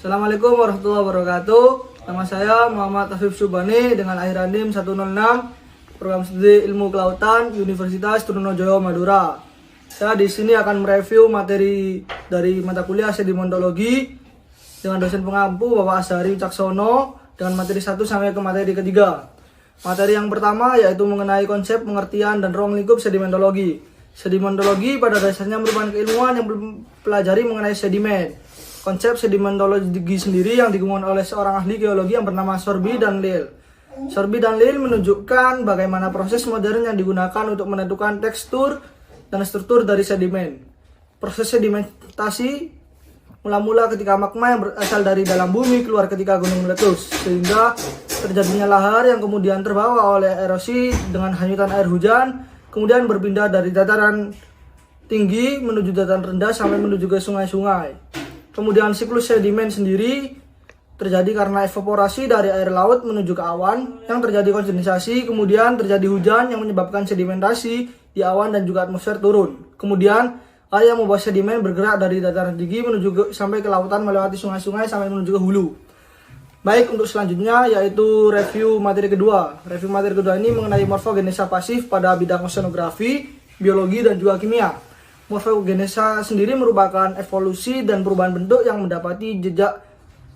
Assalamualaikum warahmatullahi wabarakatuh. Nama saya Muhammad Afif Subani dengan akhiran NIM 106, Program Studi Ilmu Kelautan, Universitas Trunojoyo Madura. Saya di sini akan mereview materi dari mata kuliah sedimentologi dengan dosen pengampu Bapak Azhari Caksono dengan materi 1 sampai ke materi ketiga. Materi yang pertama yaitu mengenai konsep, pengertian, dan ruang lingkup sedimentologi. Sedimentologi pada dasarnya merupakan keilmuan yang mempelajari mengenai sedimen. Konsep sedimentologi sendiri yang dikembangkan oleh seorang ahli geologi yang bernama Sorby dan Lyle. Sorby dan Lyle menunjukkan bagaimana proses modern yang digunakan untuk menentukan tekstur dan struktur dari sedimen. Proses sedimentasi mula-mula ketika magma yang berasal dari dalam bumi keluar ketika gunung meletus, sehingga terjadinya lahar yang kemudian terbawa oleh erosi dengan hanyutan air hujan, kemudian berpindah dari dataran tinggi menuju dataran rendah sampai menuju ke sungai-sungai. Kemudian siklus sedimen sendiri terjadi karena evaporasi dari air laut menuju ke awan yang terjadi kondensasi, kemudian terjadi hujan yang menyebabkan sedimentasi di awan dan juga atmosfer turun. Kemudian air yang membawa sedimen bergerak dari dataran tinggi menuju sampai ke lautan melewati sungai-sungai sampai menuju ke hulu. Baik, untuk selanjutnya yaitu review materi kedua. Review materi kedua ini mengenai morfogenesa pasif pada bidang oceanografi, biologi, dan juga kimia. Morfogenesa sendiri merupakan evolusi dan perubahan bentuk yang mendapati jejak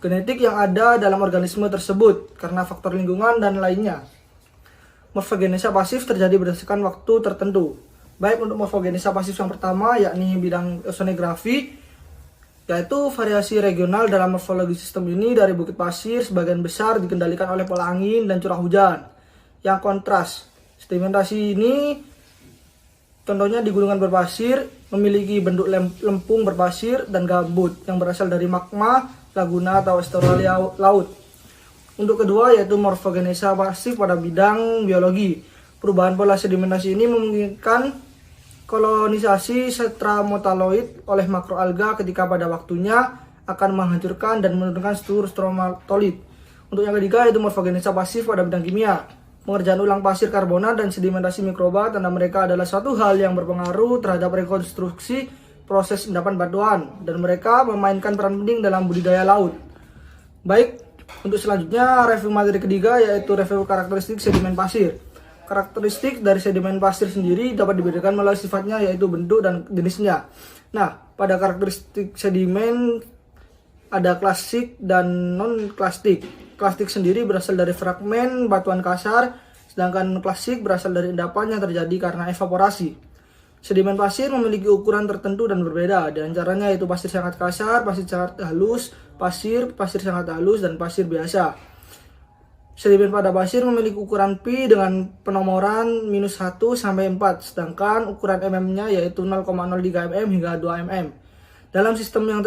genetik yang ada dalam organisme tersebut karena faktor lingkungan dan lainnya. Morfogenesa pasif terjadi berdasarkan waktu tertentu. Baik, untuk morfogenesa pasif yang pertama yakni bidang oceanografi, yaitu variasi regional dalam morfologi sistem ini dari bukit pasir sebagian besar dikendalikan oleh pola angin dan curah hujan yang kontras. Sedimentasi ini contohnya di gunungan berpasir memiliki bentuk lempung berpasir dan gambut yang berasal dari magma, laguna atau estuari laut. Untuk kedua yaitu morfogenesa pasif pada bidang biologi. Perubahan pola sedimentasi ini memungkinkan kolonisasi stramotaloid oleh makroalga ketika pada waktunya akan menghancurkan dan menurunkan struktur stromatolith. Untuk yang ketiga yaitu morfogenesa pasif pada bidang kimia. Pengerjaan ulang pasir karbonat dan sedimentasi mikroba tanda mereka adalah suatu hal yang berpengaruh terhadap rekonstruksi proses endapan batuan dan mereka memainkan peran penting dalam budidaya laut. Baik, untuk selanjutnya review materi ketiga yaitu review karakteristik sedimen pasir. Karakteristik dari sedimen pasir sendiri dapat dibedakan melalui sifatnya yaitu bentuk dan jenisnya. Nah, pada karakteristik sedimen ada klasik dan non-klasik. Klasik sendiri berasal dari fragmen batuan kasar, sedangkan klasik berasal dari endapan yang terjadi karena evaporasi. Sedimen pasir memiliki ukuran tertentu dan berbeda, di antaranya yaitu pasir sangat kasar, pasir sangat halus, pasir sangat halus, dan pasir biasa. Sedimen pada pasir memiliki ukuran pi dengan penomoran -1 sampai 4, sedangkan ukuran mm-nya yaitu 0,03 mm hingga 2 mm. Dalam sistem yang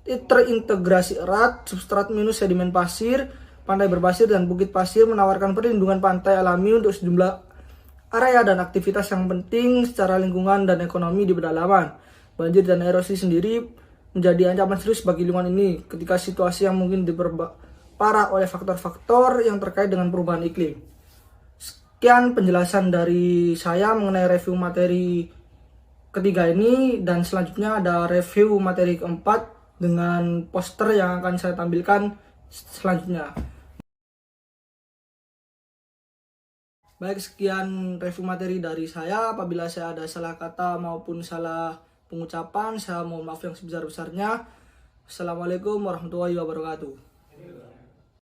terintegrasi erat, substrat minus sedimen pasir, pantai berpasir, dan bukit pasir menawarkan perlindungan pantai alami untuk sejumlah area dan aktivitas yang penting secara lingkungan dan ekonomi di pedalaman. Banjir dan erosi sendiri menjadi ancaman serius bagi lingkungan ini ketika situasi yang mungkin diperparah oleh faktor-faktor yang terkait dengan perubahan iklim. Sekian penjelasan dari saya mengenai review materi ketiga ini, dan selanjutnya ada review materi keempat dengan poster yang akan saya tampilkan selanjutnya. Baik, sekian review materi dari saya. Apabila saya ada salah kata maupun salah pengucapan, saya mohon maaf yang sebesar-besarnya. Assalamualaikum warahmatullahi wabarakatuh.